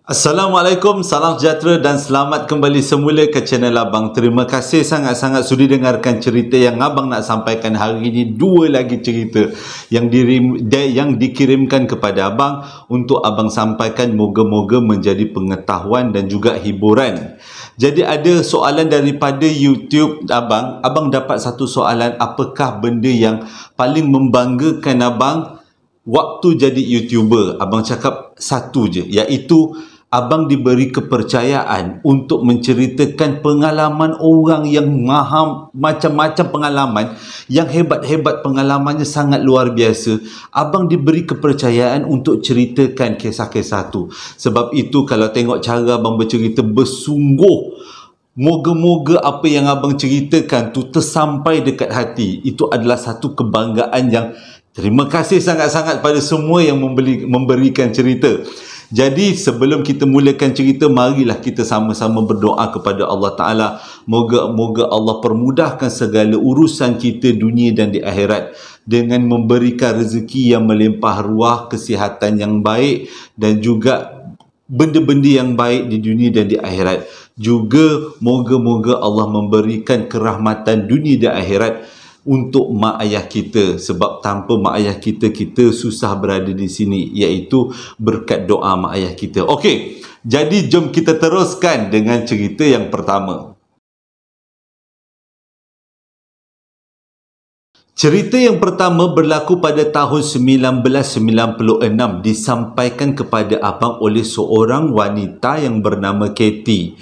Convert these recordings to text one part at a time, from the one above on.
Assalamualaikum, salam sejahtera dan selamat kembali semula ke channel Abang. Terima kasih sangat-sangat sudi dengarkan cerita yang Abang nak sampaikan hari ini. Dua lagi cerita yang dikirimkan kepada Abang untuk Abang sampaikan, moga-moga menjadi pengetahuan dan juga hiburan. Jadi ada soalan daripada YouTube Abang. Abang dapat satu soalan, apakah benda yang paling membanggakan Abang waktu jadi YouTuber? Abang cakap satu je, iaitu Abang diberi kepercayaan untuk menceritakan pengalaman orang yang macam-macam pengalaman, yang hebat-hebat pengalamannya sangat luar biasa. Abang diberi kepercayaan untuk ceritakan kisah-kisah tu. Sebab itu kalau tengok cara Abang bercerita bersungguh, moga-moga apa yang Abang ceritakan tu tersampai dekat hati. Itu adalah satu kebanggaan yang terima kasih sangat-sangat pada semua yang memberikan cerita. Jadi sebelum kita mulakan cerita, marilah kita sama-sama berdoa kepada Allah Ta'ala. Moga-moga Allah permudahkan segala urusan kita dunia dan di akhirat, dengan memberikan rezeki yang melimpah ruah, kesihatan yang baik dan juga benda-benda yang baik di dunia dan di akhirat. Juga moga-moga Allah memberikan kerahmatan dunia dan akhirat untuk mak ayah kita, sebab tanpa mak ayah kita, kita susah berada di sini, iaitu berkat doa mak ayah kita. Okey, jadi jom kita teruskan dengan cerita yang pertama. Cerita yang pertama berlaku pada tahun 1996, disampaikan kepada Abang oleh seorang wanita yang bernama Katie.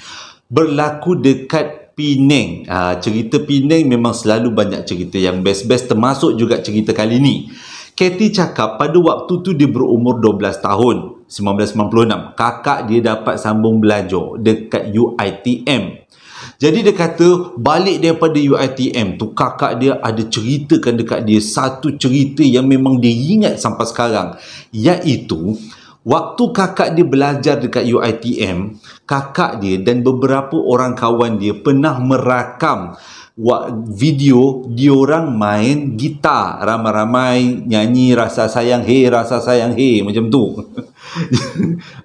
Berlaku dekat Penang. Cerita Penang memang selalu banyak cerita yang best-best, termasuk juga cerita kali ni. Katie cakap pada waktu tu dia berumur 12 tahun, 1996. Kakak dia dapat sambung belajar dekat UiTM. Jadi dia kata balik daripada UiTM tu, kakak dia ada ceritakan dekat dia satu cerita yang memang dia ingat sampai sekarang, iaitu waktu kakak dia belajar dekat UiTM, kakak dia dan beberapa orang kawan dia pernah merakam video diorang main gitar, ramai-ramai nyanyi rasa sayang hey, rasa sayang hey, macam tu.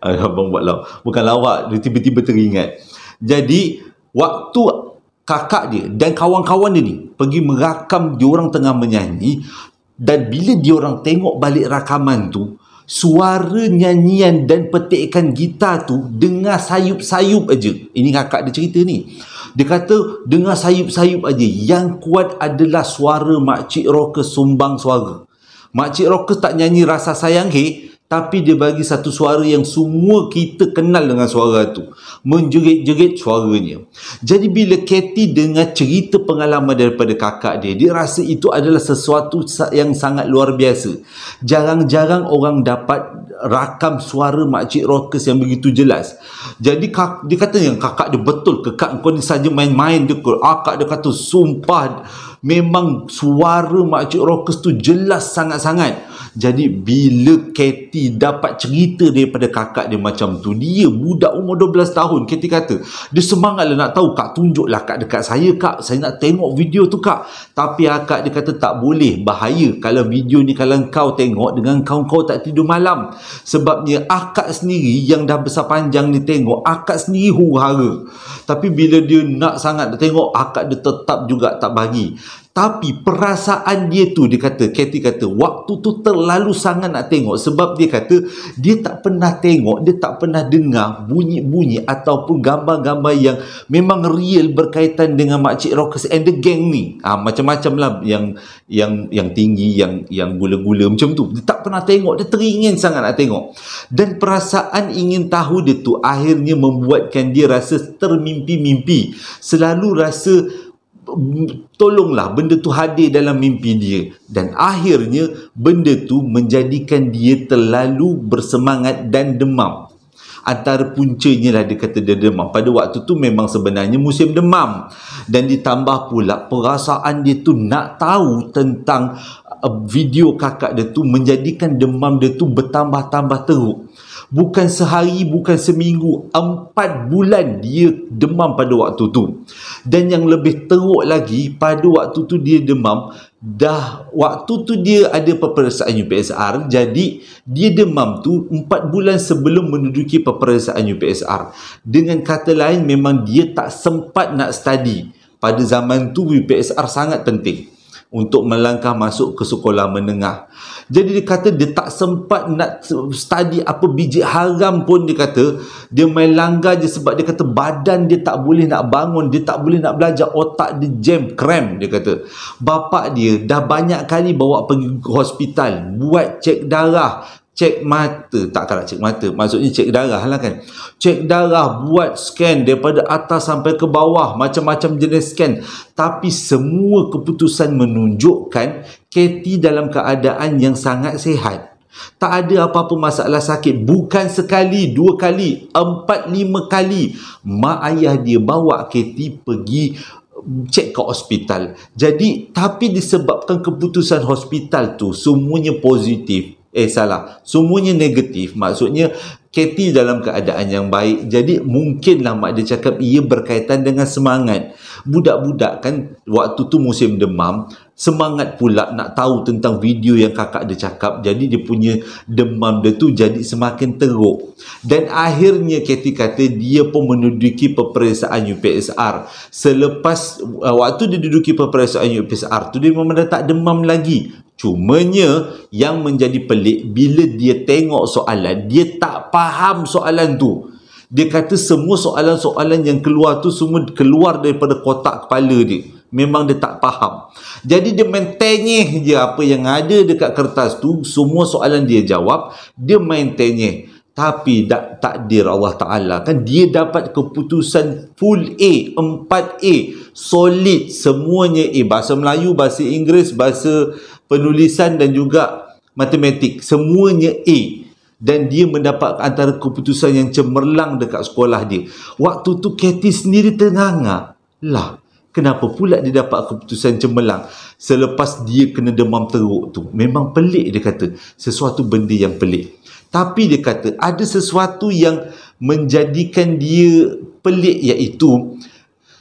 Abang buat bukan lawak, dia tiba-tiba teringat. Jadi waktu kakak dia dan kawan-kawan dia ni pergi merakam diorang tengah menyanyi, dan bila diorang tengok balik rakaman tu, suara nyanyian dan petikan gitar tu dengar sayup-sayup aja. Ini kakak dia cerita ni. Dia kata dengar sayup-sayup aja. Yang kuat adalah suara Makcik Rockers sumbang suara. Makcik Rockers tak nyanyi rasa sayang hey, tapi dia bagi satu suara yang semua kita kenal dengan suara tu. Menjerit-jerit suaranya. Jadi bila Katie dengar cerita pengalaman daripada kakak dia, dia rasa itu adalah sesuatu yang sangat luar biasa. Jarang-jarang orang dapat rakam suara Makcik Rockers yang begitu jelas. Jadi dia kata yang kakak dia betul ke kak, kau ni saja main-main dia. Kakak dia kata sumpah memang suara Makcik Rockers tu jelas sangat-sangat. Jadi bila Katie dapat cerita daripada kakak dia macam tu, dia budak umur 12 tahun, Katie kata dia semangatlah nak tahu, kak tunjuklah kak dekat saya kak, saya nak tengok video tu kak. Tapi akak dia kata tak boleh, bahaya kalau video ni kalau kau tengok dengan kau tak tidur malam. Sebabnya akak sendiri yang dah besar panjang ni tengok, akak sendiri huru-hara. Tapi bila dia nak sangat tengok, akak dia tetap juga tak bagi. Tapi perasaan dia tu, dia kata, Katie kata, waktu tu terlalu sangat nak tengok. Sebab dia kata, dia tak pernah tengok, dia tak pernah dengar bunyi-bunyi ataupun gambar-gambar yang memang real berkaitan dengan Makcik Rockers and the Gang ni. Macam-macam lah yang tinggi, yang gula-gula macam tu. Dia tak pernah tengok, dia teringin sangat nak tengok. Dan perasaan ingin tahu dia tu akhirnya membuatkan dia rasa termimpi-mimpi. Selalu rasa tolonglah benda tu hadir dalam mimpi dia, dan akhirnya benda tu menjadikan dia terlalu bersemangat dan demam. Antara puncanya lah dia kata dia demam. Pada waktu tu memang sebenarnya musim demam, dan ditambah pula perasaan dia tu nak tahu tentang video kakak dia tu menjadikan demam dia tu bertambah-tambah teruk. Bukan sehari, bukan seminggu, 4 bulan dia demam pada waktu tu. Dan yang lebih teruk lagi, pada waktu tu dia demam, waktu tu dia ada peperiksaan UPSR, jadi dia demam tu 4 bulan sebelum menduduki peperiksaan UPSR. Dengan kata lain, memang dia tak sempat nak study. Pada zaman tu UPSR sangat penting untuk melangkah masuk ke sekolah menengah. Jadi dia kata dia tak sempat nak study apa biji haram pun. Dia kata dia main langgar je sebab dia kata badan dia tak boleh nak bangun, dia tak boleh nak belajar, otak dia jam, cramp. Dia kata bapak dia dah banyak kali bawa pergi ke hospital, buat cek darah, cek mata, takkanlah cek mata, maksudnya cek darah lah kan, cek darah, buat scan daripada atas sampai ke bawah, macam-macam jenis scan, tapi semua keputusan menunjukkan Katie dalam keadaan yang sangat sihat. Tak ada apa-apa masalah sakit. Bukan sekali, 2 kali, 4, 5 kali mak ayah dia bawa Katie pergi cek ke hospital. Jadi, tapi disebabkan keputusan hospital tu semuanya positif, semuanya negatif. Maksudnya Katie dalam keadaan yang baik. Jadi mungkinlah mak dia cakap ia berkaitan dengan semangat. Budak-budak kan waktu tu musim demam, semangat pula nak tahu tentang video yang kakak dia cakap. Jadi dia punya demam dia tu jadi semakin teruk. Dan akhirnya Katie kata dia pun menduduki peperiksaan UPSR. Selepas waktu dia duduki peperiksaan UPSR tu, dia memang dah tak demam lagi. Cumanya yang menjadi pelik, bila dia tengok soalan, dia tak faham soalan tu. Dia kata semua soalan-soalan yang keluar tu semua keluar daripada kotak kepala dia. Memang dia tak faham. Jadi dia main tenyeh je apa yang ada dekat kertas tu. Semua soalan dia jawab, dia main tenyeh. Tapi takdir Allah Ta'ala kan, dia dapat keputusan full A, 4A, solid, semuanya A. Bahasa Melayu, bahasa Inggeris, bahasa penulisan dan juga matematik, semuanya A. Dan dia mendapat antara keputusan yang cemerlang dekat sekolah dia. Waktu tu Katie sendiri ternganga. Lah, kenapa pula dia dapat keputusan cemerlang selepas dia kena demam teruk tu? Memang pelik, dia kata. Sesuatu benda yang pelik. Tapi dia kata ada sesuatu yang menjadikan dia pelik, iaitu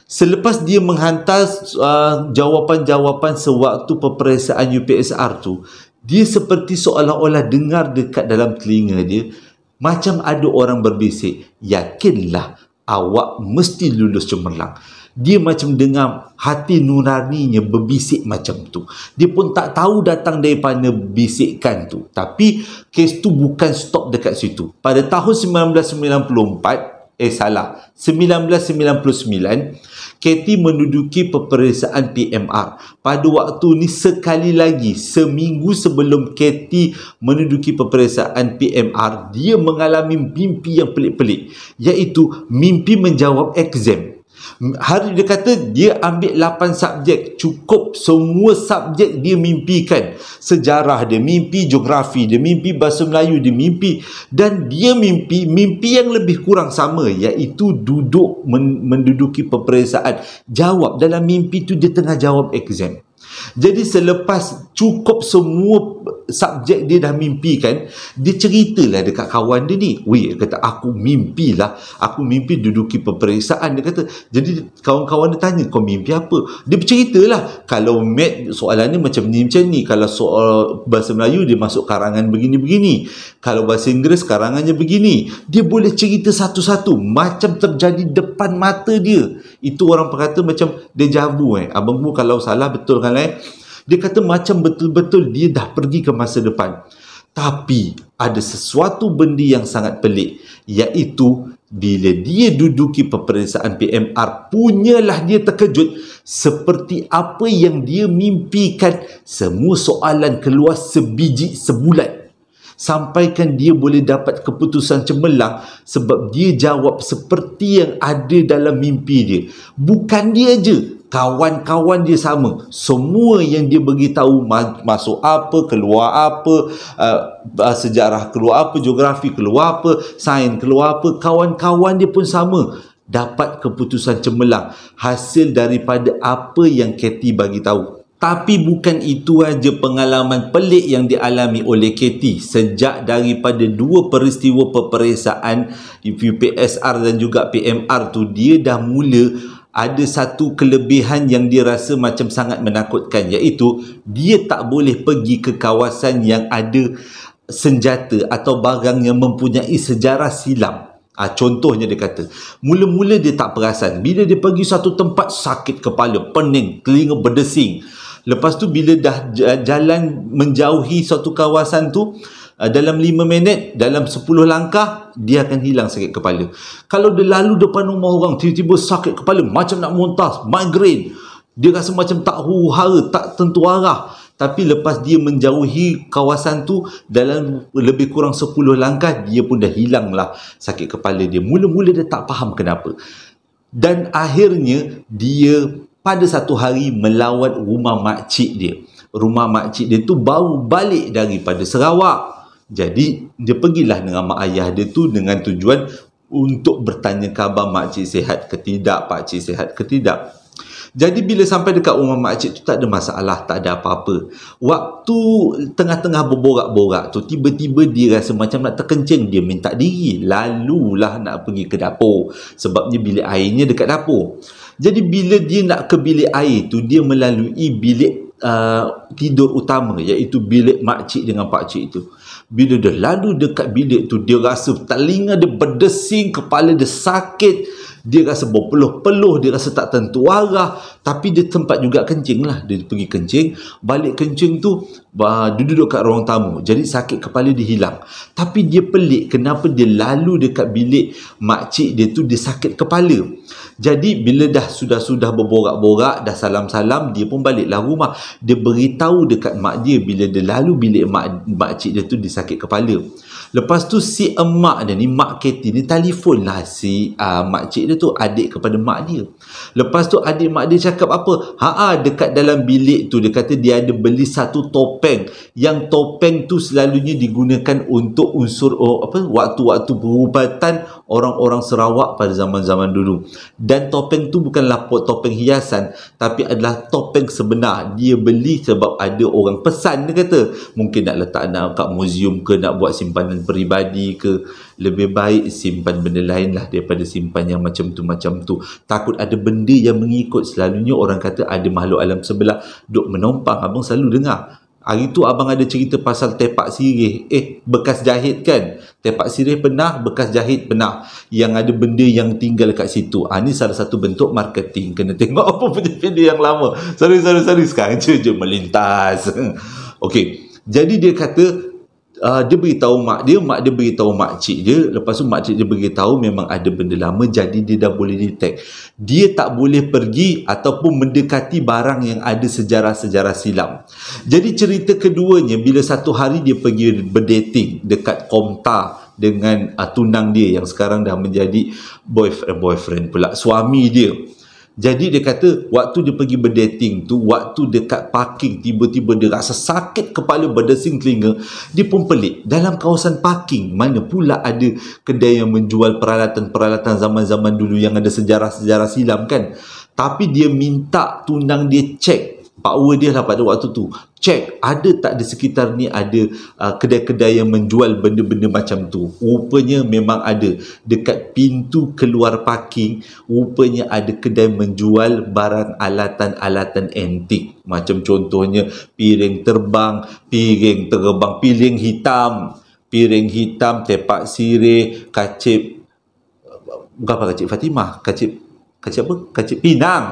selepas dia menghantar jawapan-jawapan sewaktu peperiksaan UPSR tu, dia seperti seolah-olah dengar dekat dalam telinga dia, macam ada orang berbisik, yakinlah awak mesti lulus cemerlang. Dia macam dengar hati nuraninya berbisik macam tu. Dia pun tak tahu datang daripada bisikan tu. Tapi kes tu bukan stop dekat situ. Pada tahun 1999, Katie menduduki peperiksaan PMR. Pada waktu ni sekali lagi, seminggu sebelum Katie menduduki peperiksaan PMR, dia mengalami mimpi yang pelik-pelik, iaitu mimpi menjawab exam. Hari dia kata dia ambil 8 subjek, cukup semua subjek dia mimpikan. Sejarah dia mimpi, geografi dia mimpi, bahasa Melayu dia mimpi, dan dia mimpi yang lebih kurang sama, iaitu duduk menduduki peperiksaan. Jawab dalam mimpi tu dia tengah jawab exam. Jadi selepas cukup semua subjek dia dah mimpikan, dia ceritalah dekat kawan dia ni. Dia kata aku mimpi duduki peperiksaan. Dia kata, jadi kawan-kawan dia tanya, kau mimpi apa? Dia berceritalah, kalau mat soalan ni macam ni. Kalau soal bahasa Melayu dia masuk karangan begini-begini, kalau bahasa Inggeris karangannya begini. Dia boleh cerita satu-satu macam terjadi depan mata dia. Itu orang berkata macam deja vu. Abang Bu kalau salah betul kan. Dia kata macam betul-betul dia dah pergi ke masa depan. Tapi ada sesuatu benda yang sangat pelik, iaitu bila dia duduki peperiksaan PMR, punyalah dia terkejut seperti apa yang dia mimpikan. Semua soalan keluar sebiji sebulan. Sampaikan dia boleh dapat keputusan cemerlang sebab dia jawab seperti yang ada dalam mimpi dia. Bukan dia je, kawan-kawan dia sama. Semua yang dia beritahu, masuk apa, keluar apa, sejarah keluar apa, geografi keluar apa, sains keluar apa, kawan-kawan dia pun sama. Dapat keputusan cemerlang hasil daripada apa yang Katie bagi tahu. Tapi bukan itu aja pengalaman pelik yang dialami oleh Katie. Sejak daripada dua peristiwa peperiksaan UPSR dan juga PMR tu, dia dah mula ada satu kelebihan yang dia rasa macam sangat menakutkan, iaitu dia tak boleh pergi ke kawasan yang ada senjata atau barang yang mempunyai sejarah silam. Contohnya dia kata, mula-mula dia tak perasan. Bila dia pergi satu tempat, sakit kepala, pening, telinga berdesing. Lepas tu bila dah jalan menjauhi suatu kawasan tu, dalam 5 minit, dalam 10 langkah, dia akan hilang sakit kepala. Kalau dia lalu depan rumah orang, tiba-tiba sakit kepala, macam nak muntah, migraine. Dia rasa macam tak huru-hara, tak tentu arah. Tapi lepas dia menjauhi kawasan tu, dalam lebih kurang 10 langkah, dia pun dah hilang lah sakit kepala dia. Mula-mula dia tak faham kenapa. Dan akhirnya, dia pada satu hari melawat rumah makcik dia. Rumah makcik dia tu baru balik daripada Sarawak. Jadi, dia pergilah dengan mak ayah dia tu dengan tujuan untuk bertanya khabar makcik sihat ke tidak, pakcik sihat ke tidak. Jadi bila sampai dekat rumah makcik tu, tak ada masalah, tak ada apa-apa. Waktu tengah-tengah berborak-borak tu, tiba-tiba dia rasa macam nak terkencing. Dia minta diri, lalulah nak pergi ke dapur. Sebabnya bilik airnya dekat dapur. Jadi bila dia nak ke bilik air tu, dia melalui bilik tidur utama, iaitu bilik makcik dengan pakcik tu. Bila dia lalu dekat bilik tu, dia rasa telinga dia berdesing, kepala dia sakit, dia rasa berpeluh-peluh, dia rasa tak tentu arah. Tapi dia tempat juga kencing lah. Dia pergi kencing, balik kencing tu, duduk kat ruang tamu. Jadi sakit kepala dia hilang. Tapi dia pelik, kenapa dia lalu dekat bilik makcik dia tu, dia sakit kepala. Jadi bila dah sudah berborak-borak, dah salam-salam, dia pun baliklah rumah. Dia beritahu dekat mak dia bila dia lalu bilik makcik dia tu, dia sakit kepala. Lepas tu si emak dia ni, mak Katie ni, telefon lah si makcik dia tu, adik kepada mak dia. Lepas tu adik mak dia cakap apa? Dekat dalam bilik tu, dia kata dia ada beli satu topeng. Yang topeng tu selalunya digunakan untuk unsur waktu-waktu perubatan orang-orang Sarawak pada zaman-zaman dulu. Dan topeng tu bukanlah topeng hiasan, tapi adalah topeng sebenar. Dia beli sebab ada orang pesan, dia kata. Mungkin nak letak kat muzium ke, nak buat simpanan peribadi ke. Lebih baik simpan benda lain lah daripada simpan yang macam tu. Takut ada benda yang mengikut. Selalunya orang kata ada makhluk alam sebelah duk menompang. Abang selalu dengar. Hari tu abang ada cerita pasal tepak sirih. Bekas jahit kan? Tepak sirih pernah, bekas jahit pernah. Yang ada benda yang tinggal kat situ. Ni salah satu bentuk marketing. Kena tengok apa punya video yang lama. Sorry. Sekarang je melintas. Okey. Jadi dia kata, dia beritahu mak dia beritahu makcik dia. Lepas tu makcik dia beritahu memang ada benda lama, jadi dia dah boleh detect. Dia tak boleh pergi ataupun mendekati barang yang ada sejarah-sejarah silam. Jadi cerita keduanya, bila satu hari dia pergi berdating dekat Komtar dengan tunang dia yang sekarang dah menjadi boyfriend pula, suami dia. Jadi dia kata waktu dia pergi berdating tu, waktu dekat parking, tiba-tiba dia rasa sakit kepala, berdesing telinga. Dia pun pelik, dalam kawasan parking mana pula ada kedai yang menjual peralatan-peralatan zaman-zaman dulu yang ada sejarah-sejarah silam kan. Tapi dia minta tunang dia cek, power dia lah pada waktu tu, cek ada tak di sekitar ni ada kedai-kedai yang menjual benda-benda macam tu. Rupanya memang ada. Dekat pintu keluar parking, rupanya ada kedai menjual barang alatan-alatan antik. Macam contohnya piring terbang, piring hitam, tepak sirih, kacip, bukan apa kacip Fatimah, kacip pinang.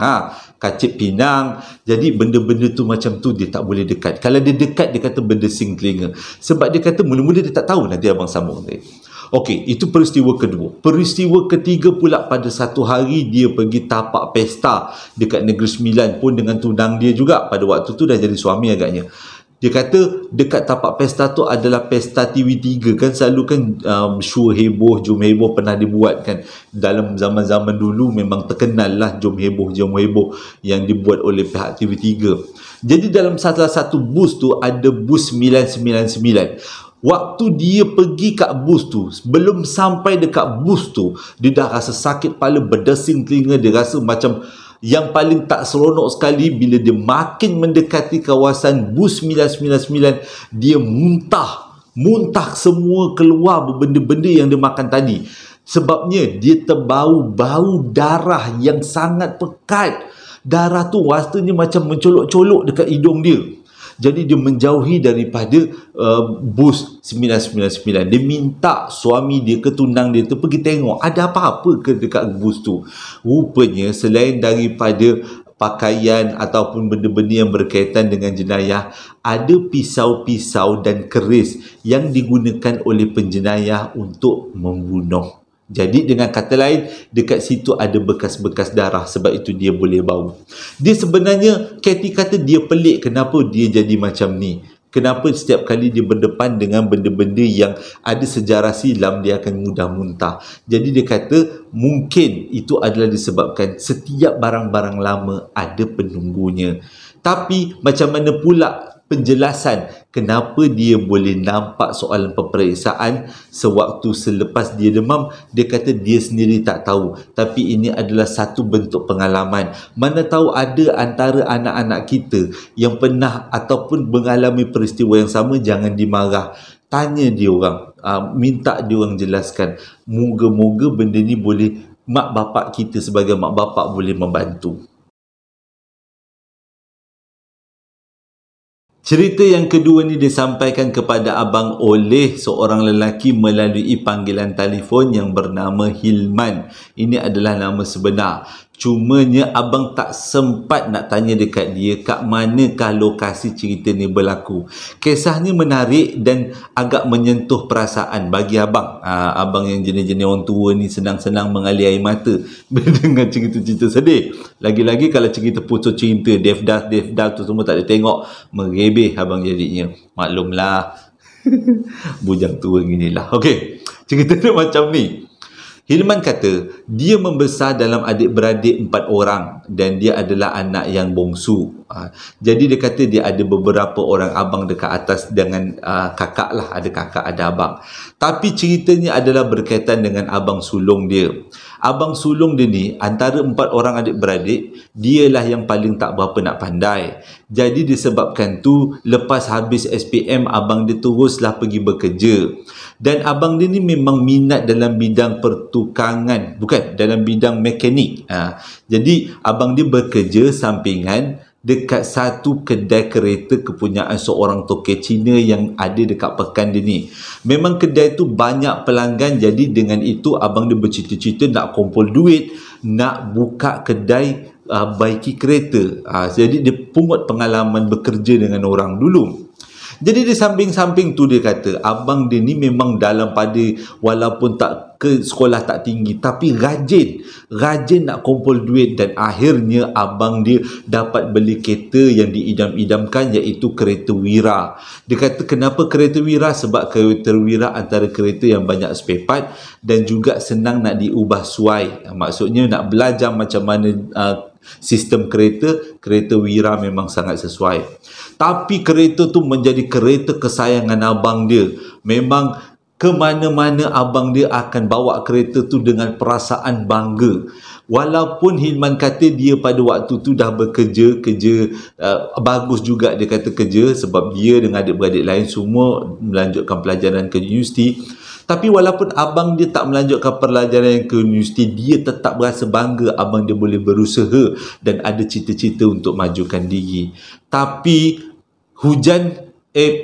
Kacip pinang. Jadi benda-benda tu macam tu dia tak boleh dekat. Kalau dia dekat, dia kata berdesing telinga. Sebab dia kata mula-mula dia tak tahu. Nanti abang sambung tadi. Okey, itu peristiwa kedua. Peristiwa ketiga pula, pada satu hari dia pergi tapak pesta dekat Negeri Sembilan pun dengan tunang dia juga. Pada waktu tu dah jadi suami agaknya. Dia kata dekat tapak pesta tu adalah pesta TV3 kan, selalu kan show heboh, jom heboh pernah dibuat kan. Dalam zaman-zaman dulu memang terkenal lah jom heboh yang dibuat oleh pihak TV3. Jadi dalam salah satu bus tu ada bus 999. Waktu dia pergi kat bus tu, belum sampai dekat bus tu, dia dah rasa sakit kepala, berdesing telinga, dia rasa macam Yang paling tak seronok sekali bila dia makin mendekati kawasan bus 999, dia muntah semua keluar benda-benda yang dia makan tadi. Sebabnya dia terbau bau darah yang sangat pekat. Darah tu rasanya macam mencolok-colok dekat hidung dia. Jadi dia menjauhi daripada bus 999. Dia minta suami dia ke tunang dia tu pergi tengok ada apa-apa ke dekat bus tu. Rupanya selain daripada pakaian ataupun benda-benda yang berkaitan dengan jenayah, ada pisau-pisau dan keris yang digunakan oleh penjenayah untuk membunuh. Jadi dengan kata lain, dekat situ ada bekas-bekas darah, sebab itu dia boleh bau. Dia sebenarnya, Katie kata dia pelik kenapa dia jadi macam ni. Kenapa setiap kali dia berdepan dengan benda-benda yang ada sejarah silam, dia akan mudah muntah. Jadi dia kata mungkin itu adalah disebabkan setiap barang-barang lama ada penunggunya. Tapi macam mana pula penjelasan kenapa dia boleh nampak soalan peperiksaan sewaktu selepas dia demam? Dia kata dia sendiri tak tahu, tapi ini adalah satu bentuk pengalaman. Mana tahu ada antara anak-anak kita yang pernah ataupun mengalami peristiwa yang sama. Jangan dimarah, tanya dia orang, minta dia orang jelaskan. Moga-moga benda ni boleh, mak bapak kita sebagai mak bapak boleh membantu. Cerita yang kedua ni disampaikan kepada abang oleh seorang lelaki melalui panggilan telefon yang bernama Hilman. Ini adalah nama sebenar. Cumanya abang tak sempat nak tanya dekat dia kat manakah lokasi cerita ni berlaku. Kisahnya menarik dan agak menyentuh perasaan bagi abang. Abang yang jenis-jenis orang tua ni senang-senang mengalir air mata dengan cerita-cerita sedih. Lagi-lagi kalau cerita putus cinta, Devdas tu semua tak ada tengok, merebeh abang jadinya. Maklumlah. Bujang tua ginilah. Okey, cerita dia macam ni. Hilman kata dia membesar dalam adik-beradik 4 orang dan dia adalah anak yang bongsu. Jadi dia kata dia ada beberapa orang abang dekat atas dengan kakak lah. Ada kakak, ada abang. Tapi ceritanya adalah berkaitan dengan abang sulung dia. Abang sulung dia ni antara 4 orang adik-beradik, dialah yang paling tak berapa nak pandai. Jadi disebabkan tu lepas habis SPM, abang dia teruslah pergi bekerja. Dan abang dia ni memang minat dalam bidang pertukangan, bukan, dalam bidang mekanik. Jadi abang dia bekerja sampingan dekat satu kedai kereta kepunyaan seorang toke Cina yang ada dekat pekan dia ni. Memang kedai tu banyak pelanggan, jadi dengan itu abang dia bercita-cita nak kumpul duit, nak buka kedai baiki kereta. Jadi dia pungut pengalaman bekerja dengan orang dulu. Jadi di samping-samping tu dia kata abang dia ni memang dalam pada, walaupun tak ke sekolah tak tinggi, tapi rajin nak kumpul duit. Dan akhirnya abang dia dapat beli kereta yang diidam-idamkan, iaitu kereta Wira. Dia kata kenapa kereta Wira? Sebab kereta Wira antara kereta yang banyak spare part dan juga senang nak diubah suai. Maksudnya nak belajar macam mana sistem kereta Wira memang sangat sesuai. Tapi kereta tu menjadi kereta kesayangan abang dia. Memang ke mana-mana abang dia akan bawa kereta tu dengan perasaan bangga. Walaupun Hilman kata dia pada waktu tu dah bekerja, bagus juga dia kata kerja, sebab dia dengan adik-beradik lain semua melanjutkan pelajaran ke universiti. Tapi walaupun abang dia tak melanjutkan pelajaran ke universiti, dia tetap berasa bangga abang dia boleh berusaha dan ada cita-cita untuk majukan diri. Tapi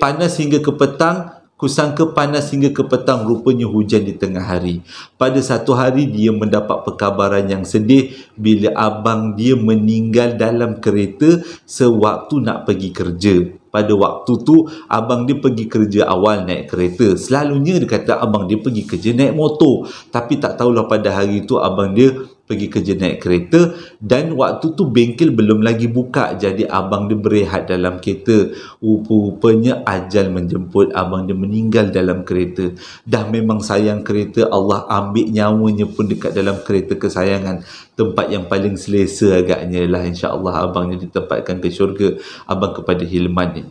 panas hingga ke petang. Kusangka panas hingga ke petang, rupanya hujan di tengah hari. Pada satu hari dia mendapat perkabaran yang sedih bila abang dia meninggal dalam kereta sewaktu nak pergi kerja. Pada waktu tu abang dia pergi kerja awal naik kereta. Selalunya dia kata abang dia pergi kerja naik motor. Tapi tak tahulah pada hari tu abang dia pergi kerja naik kereta dan waktu tu bengkel belum lagi buka, jadi abang dia berehat dalam kereta. Rupanya ajal menjemput, abang dia meninggal dalam kereta. Dah memang sayang kereta, Allah ambil nyawanya pun dekat dalam kereta kesayangan, tempat yang paling selesa agaknya lah. InsyaAllah abangnya ditempatkan ke syurga, abang kepada Hilman ni.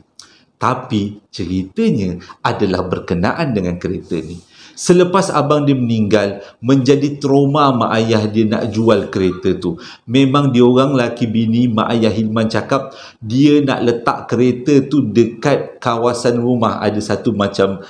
Tapi ceritanya adalah berkenaan dengan kereta ni. Selepas abang dia meninggal, menjadi trauma mak ayah dia nak jual kereta tu. Memang diorang laki bini, mak ayah Hilman cakap dia nak letak kereta tu dekat kawasan rumah. Ada satu macam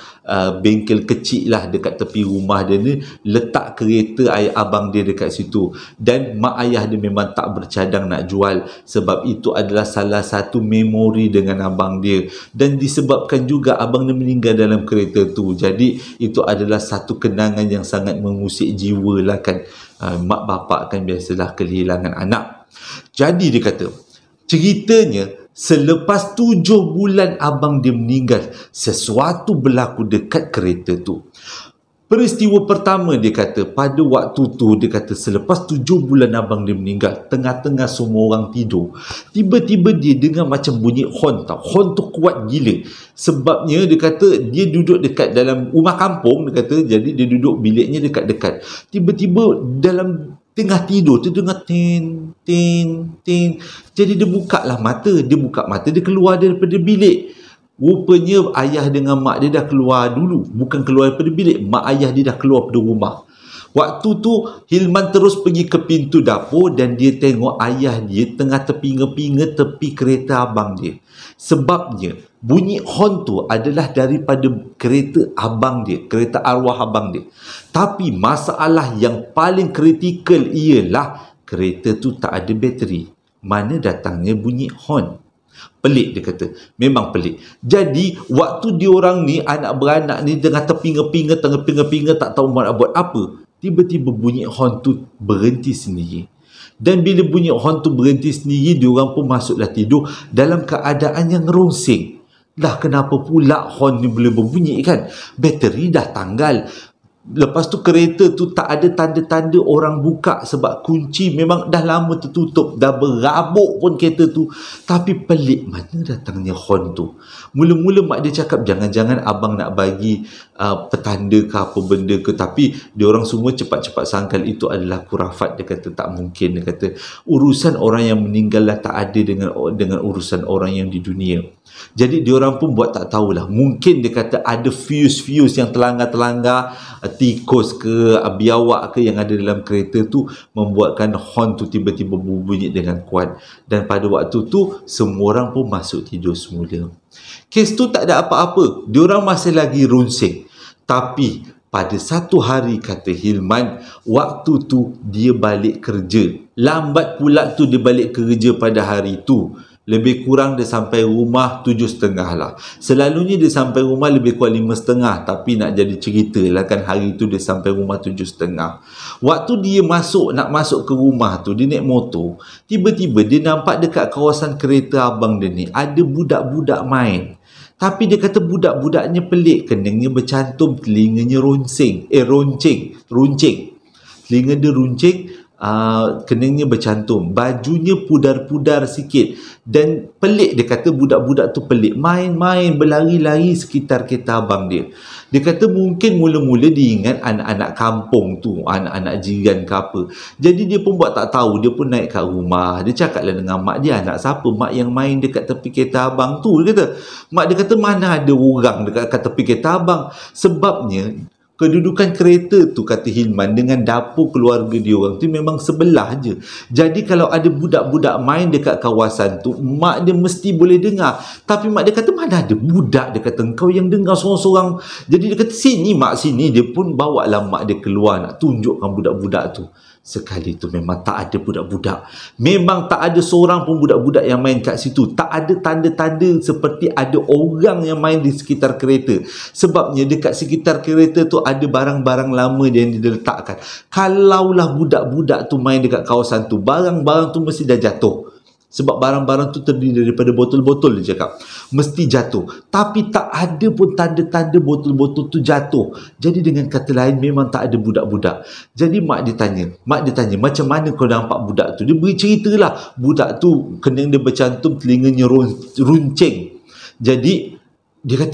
bengkel kecil lah dekat tepi rumah dia ni, letak kereta ayah abang dia dekat situ. Dan mak ayah dia memang tak bercadang nak jual, sebab itu adalah salah satu memori dengan abang dia. Dan disebabkan juga abang dia meninggal dalam kereta tu, jadi itu adalah satu kenangan yang sangat mengusik jiwa lah kan. Mak bapak kan biasalah kehilangan anak. Jadi dia kata, ceritanya selepas 7 bulan abang dia meninggal, sesuatu berlaku dekat kereta tu. Peristiwa pertama dia kata, pada waktu tu dia kata selepas 7 bulan abang dia meninggal, tengah-tengah semua orang tidur, tiba-tiba dia dengar macam bunyi horn tau. Horn tu kuat gila. Sebabnya dia kata dia duduk dekat dalam rumah kampung, dia kata, jadi dia duduk biliknya dekat-dekat. Tiba-tiba dalam tengah tidur tu dengar tin tin tin. Jadi dia buka mata, dia keluar daripada bilik. Rupanya ayah dengan mak dia dah keluar dulu. Bukan keluar daripada bilik, mak ayah dia dah keluar dari rumah. Waktu tu Hilman terus pergi ke pintu dapur dan dia tengok ayah dia tengah terpinga-pinga tepi kereta abang dia. Sebabnya bunyi horn tu adalah daripada kereta abang dia, kereta arwah abang dia. Tapi masalah yang paling kritikal ialah kereta tu tak ada bateri. Mana datangnya bunyi horn? Pelik, dia kata. Memang pelik. Jadi waktu diorang ni, anak beranak ni tengah terpinga-pinga, tak tahu nak buat apa, tiba-tiba bunyi horn tu berhenti sendiri. Dan bila bunyi horn tu berhenti sendiri, diorang pun masuklah tidur dalam keadaan yang rongsing. Dah kenapa pula horn ni boleh berbunyi kan? Bateri dah tanggal. Lepas tu kereta tu tak ada tanda-tanda orang buka, sebab kunci memang dah lama tertutup, dah berabuk pun kereta tu. Tapi pelik, mana datangnya horn tu? Mula-mula mak dia cakap jangan-jangan abang nak bagi petanda ke apa benda ke, tapi diorang semua cepat-cepat sangkal itu adalah khurafat. Dia kata tak mungkin. Dia kata urusan orang yang meninggal lah tak ada dengan urusan orang yang di dunia. Jadi diorang pun buat tak tahulah. Mungkin dia kata ada fuse yang terlanggar-terlanggar, tikus ke biawak ke yang ada dalam kereta tu, membuatkan horn tu tiba-tiba berbunyi dengan kuat. Dan pada waktu tu semua orang pun masuk tidur semula. Kes tu tak ada apa-apa, diorang masih lagi runsing. Tapi pada satu hari, kata Hilman, waktu tu dia balik kerja. Lambat pula tu dia balik kerja pada hari tu. Lebih kurang dia sampai rumah 7.30 lah. Selalunya dia sampai rumah lebih kurang 5.30. Tapi nak jadi cerita lah kan, hari tu dia sampai rumah 7.30. Waktu dia nak masuk ke rumah tu, dia naik motor. Tiba-tiba dia nampak dekat kawasan kereta abang dia ni ada budak-budak main. Tapi dia kata budak-budaknya pelik. Keningnya bercantum, telinganya runcing. Telinga dia runcing. Keningnya bercantum, bajunya pudar-pudar sikit. Dan pelik, dia kata budak-budak tu pelik, main-main berlari-lari sekitar kereta abang dia. Dia kata mungkin mula-mula dia ingat anak-anak kampung tu, anak-anak jiran ke apa. Jadi dia pun buat tak tahu, dia pun naik kat rumah. Dia cakaplah dengan mak dia, anak siapa mak yang main dekat tepi kereta abang tu? Dia kata, mak dia kata mana ada orang dekat tepi kereta abang. Sebabnya kedudukan kereta tu, kata Hilman, dengan dapur keluarga dia orang tu memang sebelah je. Jadi kalau ada budak-budak main dekat kawasan tu, mak dia mesti boleh dengar. Tapi mak dia kata mana ada budak, dia kata engkau yang dengar sorang-sorang. Jadi dia kata sini mak, sini. Dia pun bawa lah mak dia keluar nak tunjukkan budak-budak tu. Sekali tu memang tak ada budak-budak. Memang tak ada seorang pun budak-budak yang main kat situ. Tak ada tanda-tanda seperti ada orang yang main di sekitar kereta. Sebabnya dekat sekitar kereta tu ada barang-barang lama yang diletakkan. Kalaulah budak-budak tu main dekat kawasan tu, barang-barang tu mesti dah jatuh. Sebab barang-barang tu terdiri daripada botol-botol, dia cakap. Mesti jatuh. Tapi tak ada pun tanda-tanda botol-botol tu jatuh. Jadi dengan kata lain, memang tak ada budak-budak. Jadi mak dia tanya, macam mana kau nampak budak tu? Dia beri ceritalah. Budak tu kening dia bercantum, telinganya runcing. Jadi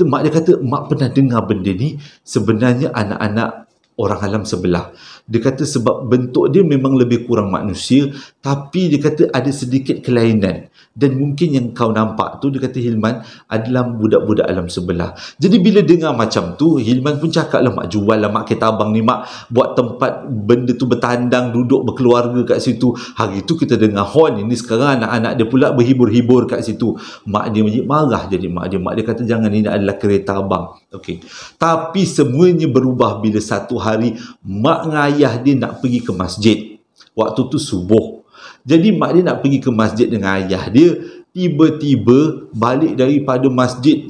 mak dia kata, mak pernah dengar benda ni. Sebenarnya anak-anak orang alam sebelah. Dia kata sebab bentuk dia memang lebih kurang manusia, tapi dia kata ada sedikit kelainan. Dan mungkin yang kau nampak tu, dia kata Hilman, adalah budak-budak alam sebelah. Jadi bila dengar macam tu, Hilman pun cakap lah, mak jual lah mak kereta abang ni, mak buat tempat benda tu bertandang, duduk berkeluarga kat situ. Hari tu kita dengar horn, ini sekarang anak-anak dia pula berhibur-hibur kat situ. Mak dia marah, jadi mak dia kata jangan, ini adalah kereta abang. Okey. Tapi semuanya berubah bila satu hari mak dengan ayah dia nak pergi ke masjid. Waktu tu subuh. Jadi mak dia nak pergi ke masjid dengan ayah dia, tiba-tiba balik daripada masjid,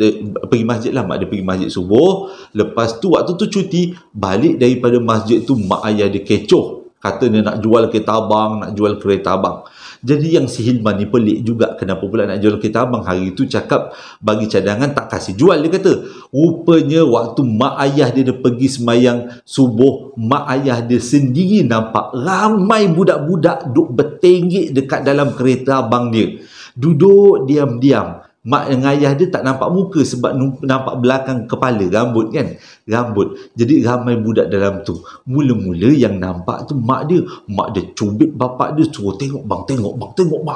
pergi masjid lah, mak dia pergi masjid subuh. Lepas tu waktu tu cuti, balik daripada masjid tu mak ayah dia kecoh, kata dia nak jual kereta abang, nak jual kereta abang. Jadi yang si Hilman ni pelik juga, kenapa pula nak jual kereta abang. Hari tu cakap bagi cadangan, tak kasih jual, dia kata. Rupanya waktu mak ayah dia pergi semayang subuh, mak ayah dia sendiri nampak ramai budak-budak duk bertenggek dekat dalam kereta abang dia. Duduk diam-diam. Mak dengan ayah dia tak nampak muka sebab nampak belakang kepala, rambut kan, rambut. Jadi ramai budak dalam tu. Mula-mula yang nampak tu mak dia cubit bapak dia, suruh tengok bang,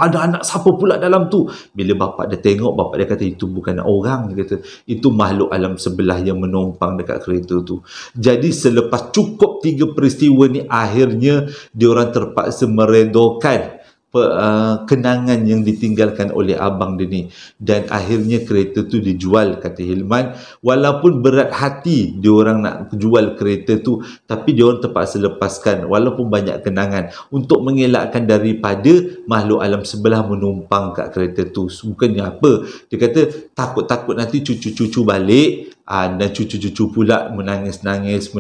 ada anak siapa pula dalam tu. Bila bapak dia tengok, bapak dia kata itu bukan orang, dia kata itu makhluk alam sebelah yang menumpang dekat kereta tu. Jadi selepas cukup 3 peristiwa ni, akhirnya diorang terpaksa meredokan kenangan yang ditinggalkan oleh abang dia ni, dan akhirnya kereta tu dijual, kata Hilman. Walaupun berat hati diorang nak jual kereta tu, tapi diorang terpaksa lepaskan walaupun banyak kenangan untuk mengelakkan daripada makhluk alam sebelah menumpang kat kereta tu. Bukannya apa, dia kata takut-takut nanti cucu-cucu balik dan cucu-cucu pula menangis-nangis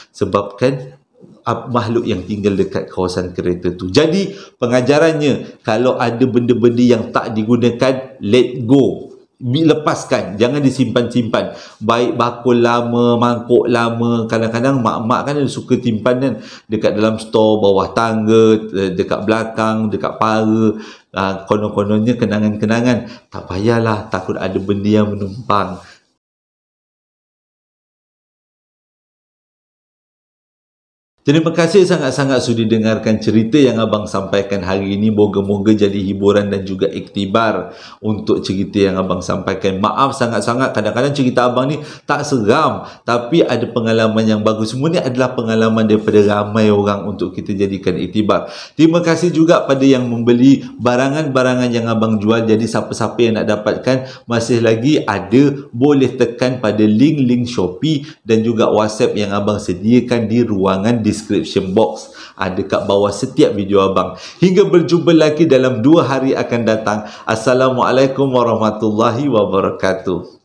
sebabkan makhluk yang tinggal dekat kawasan kereta tu. Jadi pengajarannya, kalau ada benda-benda yang tak digunakan, let go, lepaskan, jangan disimpan-simpan. Baik bakul lama, mangkuk lama, kadang-kadang mak-mak kan suka timpan kan dekat dalam stor, bawah tangga, dekat belakang, dekat para, konon-kononnya kenangan-kenangan. Tak payahlah takut ada benda yang menumpang. Terima kasih sangat-sangat sudi dengarkan cerita yang abang sampaikan hari ini. Moga-moga jadi hiburan dan juga iktibar untuk cerita yang abang sampaikan. Maaf sangat-sangat, kadang-kadang cerita abang ni tak seram, tapi ada pengalaman yang bagus. Semua ni adalah pengalaman daripada ramai orang untuk kita jadikan iktibar. Terima kasih juga pada yang membeli barangan-barangan yang abang jual. Jadi siapa-siapa yang nak dapatkan, masih lagi ada, boleh tekan pada link-link Shopee dan juga WhatsApp yang abang sediakan di ruangan description box, ada kat bawah setiap video abang. Hingga berjumpa lagi dalam 2 hari akan datang. Assalamualaikum warahmatullahi wabarakatuh.